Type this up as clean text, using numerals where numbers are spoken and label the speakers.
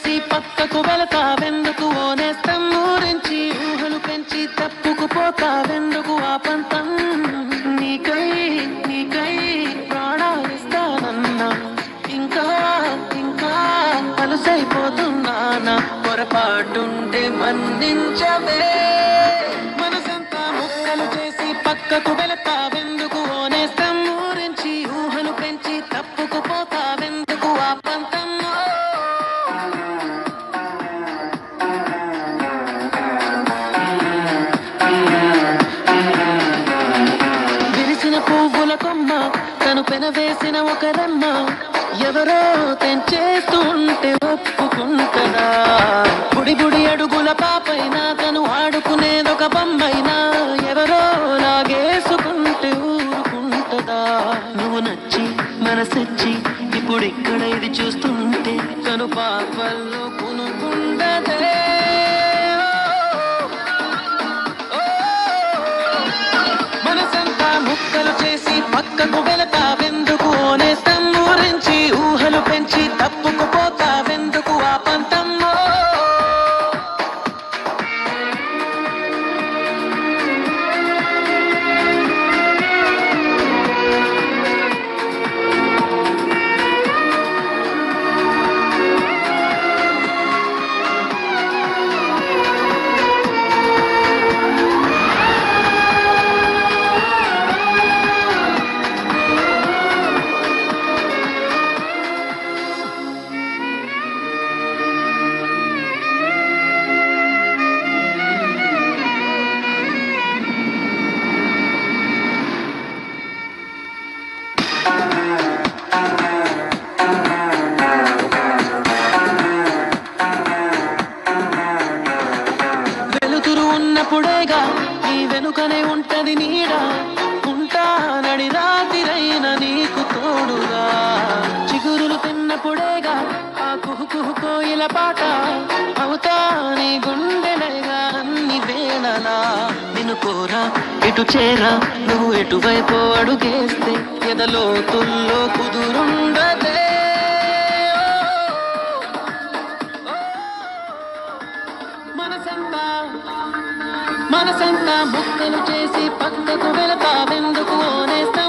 Speaker 1: చేసి పక్కకు వెళతావెందుకు ఓనేస్తం ఊరించి ఊహలు పెంచి తప్పుకుపోతావెందుకు ఆ పంతం నీకై నీకై ప్రాణాలిస్తానన్నా ఇంకా ఇంకా అలసైపోతున్నానా పొరపాటుంటే మన్నించవే మనసంతా ముక్కలు చేసి పక్కకు వెళతావెందుకు ఓనేస్తం ఊరించి ఊహలు పెంచి తప్పుకుపోతావెందుకు ఆ పంతం పువ్వుల కొమ్మ తను పెనవేసిన ఒక రమ్మ ఎవరో తెంచేస్తుంటే ఒప్పుకుంటదా బుడి బుడి అడుగుల పాపైనా తను ఆడుకునేదొక బొమ్మైనా ఎవరో లాగేసుకుంటే ఊరుకుంటదా నువ్వు నచ్చి మనసొచ్చి ఇప్పుడు ఇక్కడ ఇది చూస్తుంటే తను పాపల్లో కొనుకుంటదే ముక్కలు చేసి పక్కకు వెళతావెందుకు ఓనేస్తం ఊరించి ఊహలు పెంచి తప్పుకుపోతావెందుకు ఆ పంతమ్మో ఉన్నప్పుడేగా నీ వెనుకనే ఉంటది నీడ ఉంటానడి రాతిరైన నీకు తోడుగా చిగురులు తిన్నప్పుడేగా ఆ కుహు కోయిల పాట అవుతా నీ గుండెలేగా అన్ని వేళలా నిన్ను కోరా ఇటు చేరా నువ్వు ఎటువైపు అడుగేస్తే ఎదలోతుల్లో కుదురుండదే మనసంతా ముక్కలు చేసి పక్కకు వెళతావెందుకు ఓనేస్తా